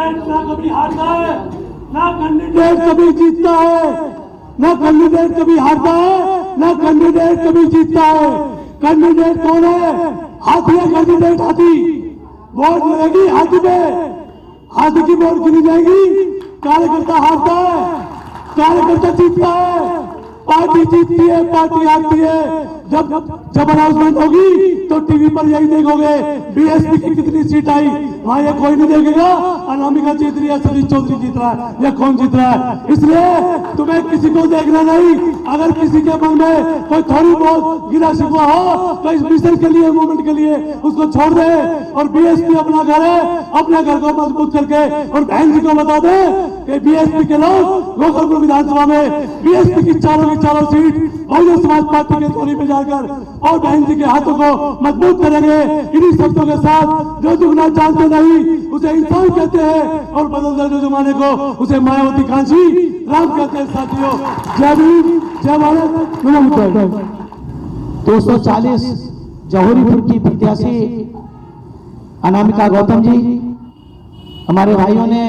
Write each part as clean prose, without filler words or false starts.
Candidate ना कभी हारता है, ना कैंडिडेट कभी जीतता है, ना कैंडिडेट कभी हारता है, ना कैंडिडेट कभी जीतता है। कैंडिडेट कौन है? हाथी है कैंडिडेट, हाथी। वोट लगेगी हाथी पे, हाथी की वोट गिनी जाएगी। कार्यकर्ता हारता है, कार्यकर्ता जीतता है, पार्टी जीतती है, पार्टी हारती है। जब अनाउंसमेंट होगी तो टीवी पर यही देखोगे बीएसपी की कितनी सीट आई, वहां ये कोई नहीं देखेगा अनामिका जीत रही है, सतीश चौधरी जीत रहा है या कौन जीत रहा है। इसलिए तुम्हें किसी को देखना नहीं। अगर किसी के मन में कोई थोड़ी बहुत गिरा शिकवा हो तो इस मिशन के लिए, मूवमेंट के लिए उसको छोड़ दे और बीएसपी अपना घर है, अपने घर को मजबूत करके और बहन जी को बता दे कि बीएसपी के लोग गोरखपुर विधानसभा में बीएसपी की चारों सीट बहुजन समाज पार्टी के तोरी पे जाकर और बहन जी के हाथों को मजबूत करेंगे। इन्हीं शब्दों के साथ जो झुकना जानते नहीं उसे इंसान कहते हैं और बदलते जो जमाने को उसे मायावती कांची राम कहते हैं। साथियों, जय भीम, जय भारत, नमो। 240 जौहरीपुर की प्रत्याशी अनामिका गौतम जी, हमारे भाइयों ने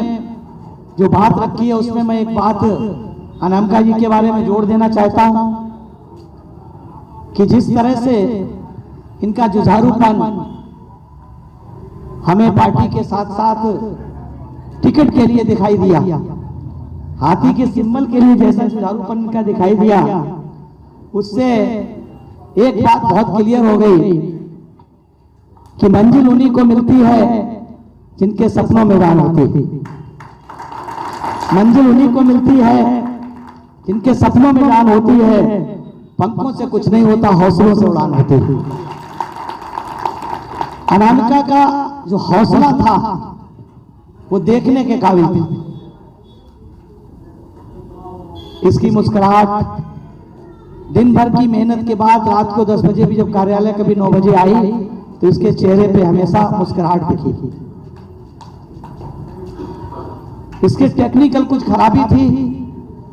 जो बात रखी है उसमें मैं एक बात अनामिका जी के बारे में जोड़ देना चाहता हूं कि जिस तरह से इनका जुझारूपन हमें पार्टी के साथ साथ टिकट के लिए दिखाई दिया, हाथी के सिंबल के लिए जैसा जुझारूपन इनका दिखाई दिया, उससे एक बात बहुत क्लियर हो गई कि मंजिल उन्हीं को मिलती है जिनके सपनों में उड़ान होती है। मंजिल उन्हीं को मिलती है जिनके सपनों में उड़ान होती है। पंखों से कुछ नहीं होता, हौसलों से उड़ान होती है। अनामिका का जो हौसला था वो देखने के काबिल था। इसकी मुस्कुराहट दिन भर की मेहनत के बाद रात को 10 बजे भी जब कार्यालय कभी 9 बजे आई तो इसके चेहरे पे हमेशा मुस्कुराहट दिखी। इसके टेक्निकल कुछ खराबी थी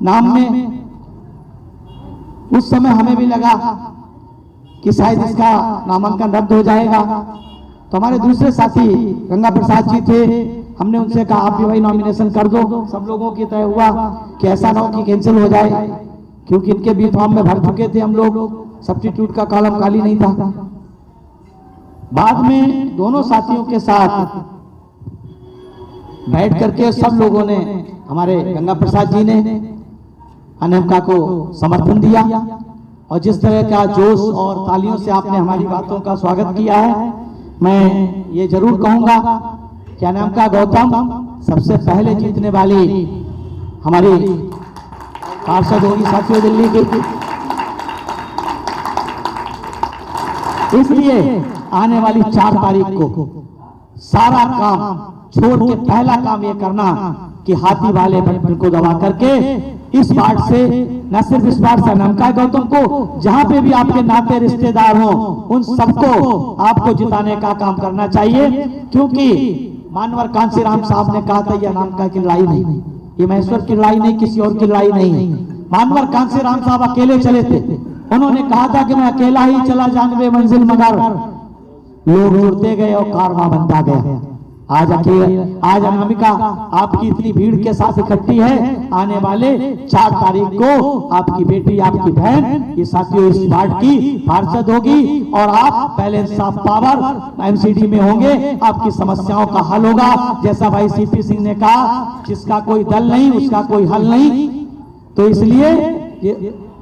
नाम में। उस समय हमें भी लगा कि शायद इसका नामांकन रद्द हो जाएगा, तो हमारे दूसरे साथी गंगा प्रसाद जी थे, हमने उनसे कहा आप भी भाई नॉमिनेशन कर दो। सब लोगों की तय हुआ कि ऐसा ना हो कि कैंसिल हो जाए, क्योंकि इनके बी फॉर्म में भर चुके थे हम लोग, सब्स्टिट्यूट का कॉलम खाली नहीं था। बाद में दोनों साथियों के साथ बैठ करके सब लोगों ने, हमारे गंगा प्रसाद जी ने अनामिका को समर्थन दिया और जिस तरह का जोश और तालियों से आपने हमारी बातों का स्वागत किया है, मैं ये जरूर कहूंगा कि अनामिका गौतम सबसे पहले जीतने वाली हमारी पार्षद होगी साथियों दिल्ली की। इसलिए आने वाली 4 तारीख को सारा काम छोड़ के पहला काम ये करना कि हाथी वाले बटन को दबा करके इस बात से, न सिर्फ इस बात से अनामिका गौतम को, जहां पे भी आपके नाते रिश्तेदार हो उन सबको आपको जिताने का काम करना चाहिए। क्योंकि मानवर कांसीराम साहब ने कहा था ये अनामिका की लड़ाई नहीं, ये महेश्वर की लड़ाई नहीं, किसी और की लड़ाई नहीं। मानवर कांसीराम साहब अकेले चले थे, उन्होंने कहा था कि मैं अकेला ही चला जानवे मंजिल, मगर लोग जुड़ते गए और कारवां बनता गया। आज अनामिका आपकी इतनी भीड़ के साथ इकट्ठी है, आने वाले 4 तारीख को आपकी बेटी, आपकी बहन, ये साथियों इस वार्ड की पार्षद होगी और आप बैलेंस ऑफ पावर एमसीडी में होंगे। आपकी समस्याओं का हल होगा। जैसा भाई सीपी सिंह ने कहा, जिसका कोई दल नहीं उसका कोई हल नहीं। तो इसलिए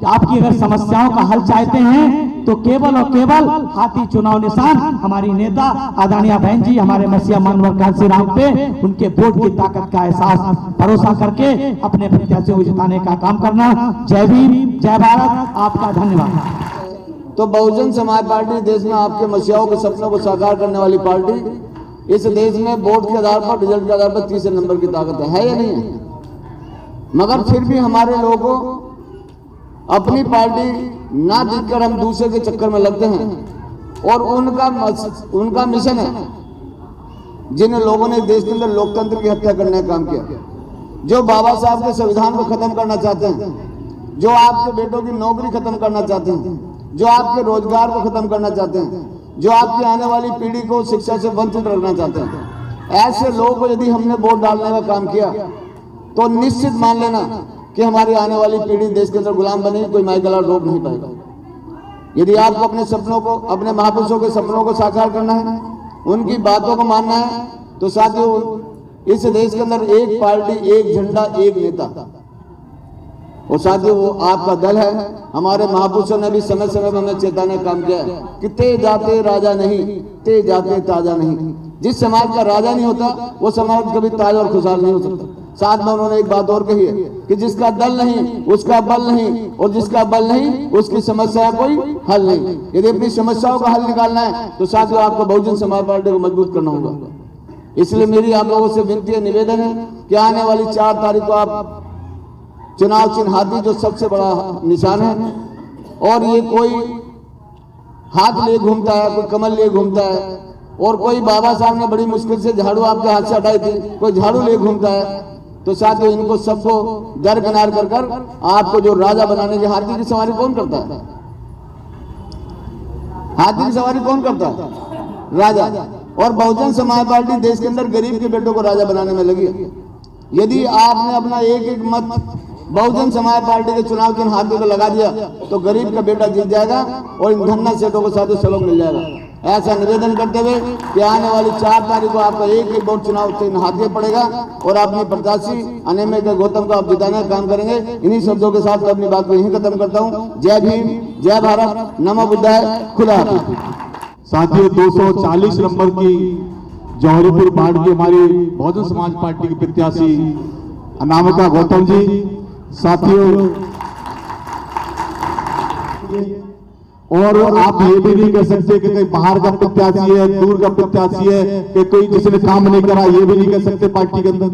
आपकी अगर समस्याओं का हल चाहते हैं तो केवल और केवल हाथी चुनाव निशान हमारी नेता आदरणीय बहन जी, हमारे मसीहा मानवर कांसीराम पे उनके वोट की ताकत का एहसास, भरोसा करके अपने प्रत्याशियों को जिताने का काम करना। जय भीम, जय भारत, आपका धन्यवाद। तो बहुजन समाज पार्टी देश में आपके मसीहाओं के सपनों को साकार करने वाली पार्टी। इस देश में वोट के आधार पर, रिजल्ट के आधार पर तीसरे नंबर की ताकत है या नहीं है? मगर फिर भी हमारे लोगों अपनी पार्टी ना जीतकर हम दूसरे के चक्कर में लगते हैं और उनका मिशन है जिन लोगों ने देश के अंदर लोकतंत्र की हत्या करने का काम किया, जो बाबा साहब के संविधान को खत्म करना चाहते हैं, जो आपके बेटों की नौकरी खत्म करना चाहते हैं, जो आपके रोजगार को खत्म करना चाहते हैं, जो आपकी आने वाली पीढ़ी को शिक्षा से वंचित रखना चाहते हैं। ऐसे लोगों को यदि हमने वोट डालने का काम किया तो निश्चित मान लेना कि हमारी आने वाली पीढ़ी देश के अंदर गुलाम बनेगी, कोई माई गला रोक नहीं पाएगा। यदि आपको अपने सपनों को, अपने महापुरुषों के सपनों को साकार करना है, उनकी बातों को मानना है, तो साथियों इस देश के अंदर एक पार्टी, एक झंडा, एक नेता, और साथियों वो आपका दल है। हमारे महापुरुषों ने भी समय समय पर हमें चेताने काम किया है कि ते जाते राजा नहीं, ते जाते ताजा नहीं। जिस समाज का राजा नहीं होता वो समाज कभी ताजा और खुशहाल नहीं हो सकता। साथ में उन्होंने एक बात और कही है कि जिसका दल नहीं उसका बल नहीं, और जिसका बल नहीं उसकी समस्या कोई हल नहीं। यदि अपनी समस्याओं का हल निकालना है तो साथियों आपको बहुजन समाज पार्टी को मजबूत करना होगा। इसलिए मेरी आप लोगों से विनती है, निवेदन है कि आने वाली 4 तारीख को आप चुनाव चिन्ह हाथी जो सबसे बड़ा निशान है, और ये कोई हाथ लिए घूमता है, कोई कमल लिए घूमता है, और कोई बाबा साहब ने बड़ी मुश्किल से झाड़ू आपके हाथ से हटाई थी, कोई झाड़ू लिए घूमता है। तो साथियों इनको सबको दरकिनार कर कर आपको जो राजा बनाने की, हाथी की सवारी कौन करता है? हाथी की सवारी कौन करता है? राजा। और बहुजन समाज पार्टी देश के अंदर गरीब के बेटों को राजा बनाने में लगी है। यदि आपने अपना एक एक मत बहुजन समाज पार्टी के चुनाव चिन्ह हाथी को लगा दिया तो गरीब का बेटा जीत जाएगा और इन धन्ना सेठों को साथियों सहयोग मिल जाएगा। ऐसा निवेदन करते हुए कि आने वाली 4 तारीख को आपका एक ही वोट चुनाव चिन्ह हाथी पड़ेगा और अपने प्रत्याशी अनिमेष गौतम को आप जिताने का काम करेंगे। इन्हीं शब्दों के साथ मैं अपनी बात को यहीं खत्म करता हूँ। जय भीम, जय भारत, नमो बुद्धाय, खुदा हाफिज। साथियों 240 नंबर की जौहरीपुर वार्ड की हमारी बहुजन समाज पार्टी की प्रत्याशी अनामिका गौतम जी। साथियों और आप ये भी नहीं कह सकते कि कोई बाहर का प्रत्याशी है, दूर का प्रत्याशी है, कि कोई जिसने काम नहीं करा, ये भी नहीं कह सकते पार्टी के अंदर।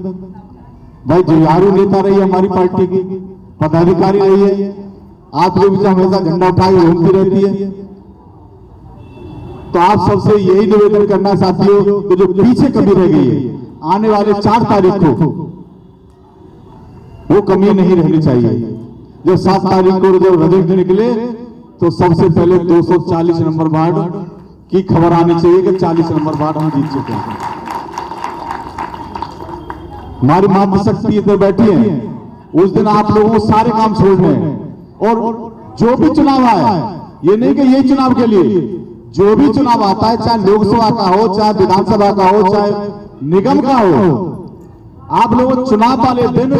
भाई जुझारू नेता रही है हमारी पार्टी की, पदाधिकारी रही है, आप लोग भी हमेशा झंडा उठाए घूमती रहती है। तो आप सबसे यही निवेदन करना साथियों कि जो पीछे कमी रह गई है, आने वाले 4 तारीख को वो कमी नहीं रहनी चाहिए। जब 7 तारीख को जब रिजल्ट निकले तो सबसे पहले 240 नंबर वार्ड की खबर आनी चाहिए कि 40 नंबर वार्ड हम जीत चुके हैं। हमारी मातृशक्ति इधर बैठी है, उस दिन आप लोगों को सारे काम छोड़ने हैं। और जो भी चुनाव आया, ये नहीं कि ये चुनाव के लिए, जो भी चुनाव आता है, चाहे लोकसभा का हो, चाहे विधानसभा का हो, चाहे निगम का हो, आप लोगों चुनाव वाले दिन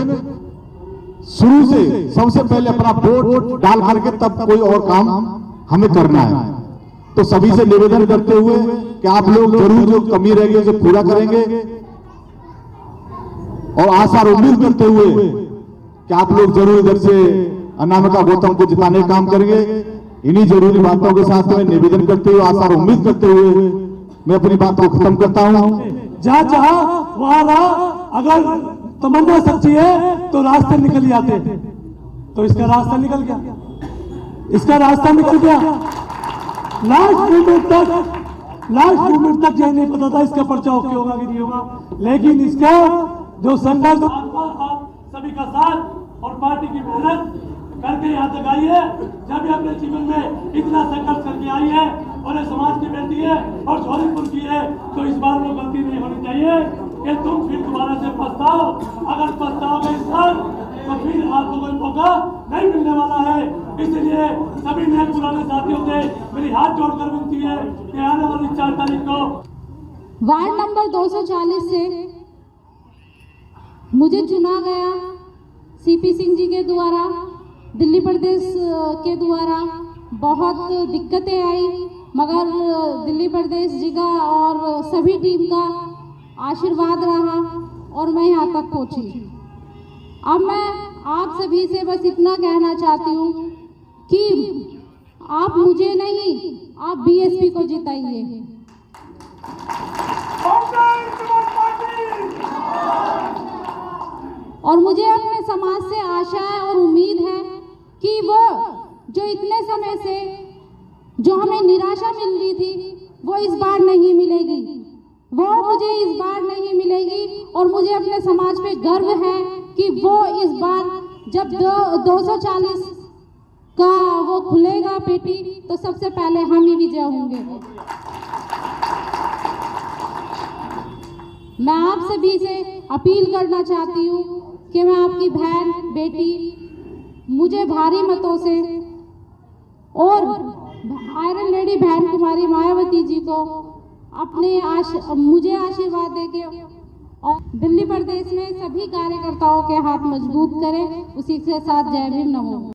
शुरू से सबसे पहले अपना वोट डाल करके तब कोई और काम हमें करना है। तो सभी से निवेदन करते हुए कि आप लोग जरूर जो कमी रह गई उसे पूरा करेंगे, और आशा और उम्मीद करते हुए कि आप लोग जरूर इधर से अनामिका गौतम को जिताने का काम करेंगे। इन्हीं जरूरी बातों के साथ में निवेदन करते हुए, आशा और उम्मीद करते हुए मैं अपनी बात को खत्म करता हूं। जहां चाहा वहां रहा, अगर तमन्ना सच्ची है तो रास्ते निकल जाते। तो इसका रास्ता निकल गया, इसका रास्ता निकल गया। लास्ट मोमेंट तक यह नहीं पता था इसका पर्चा ओके होगा कि नहीं होगा, लेकिन इसका जो संघर्ष सभी का साथ और पार्टी की मेहनत करके यहाँ तक आई है। जब भी अपने जीवन में इतना संघर्ष करके आई है और ये समाज की बेटी है और जौहरीपुर की है, तो इस बार वो गलती नहीं होनी चाहिए कि तुम फिर दोबारा से पछताओ। अगर पछताओगे इस बार तो फिर आपको कोई मौका नहीं मिलने वाला है। इसलिए सभी नए पुराने साथियों से मेरी हाथ जोड़कर विनती है कि आने वाली 4 तारीख को वार्ड नंबर 240 से मुझे चुना गया सीपी सिंह जी के द्वारा, दिल्ली प्रदेश के द्वारा। बहुत दिक्कतें आई, मगर दिल्ली प्रदेश जी का और सभी टीम का आशीर्वाद रहा और मैं यहाँ तक पहुँची। अब मैं आप सभी से बस इतना कहना चाहती हूँ कि आप मुझे नहीं, आप बीएसपी को जिताइए। और मुझे अपने समाज से आशा है और उम्मीद है कि वो जो इतने समय से जो हमें निराशा मिल रही थी वो इस बार नहीं मिलेगी, वो मुझे इस बार नहीं मिलेगी। और मुझे अपने समाज पे गर्व है कि वो इस बार जब 240 का वो खुलेगा पेटी तो सबसे पहले हम ही विजय होंगे। मैं आप सभी से अपील करना चाहती हूँ कि मैं आपकी बहन बेटी, मुझे भारी मतों से और आयरन लेडी बहन कुमारी मायावती जी को मुझे आशीर्वाद देके और दिल्ली प्रदेश में सभी कार्यकर्ताओं के हाथ मजबूत करें। उसी के साथ जय भीम, नमो।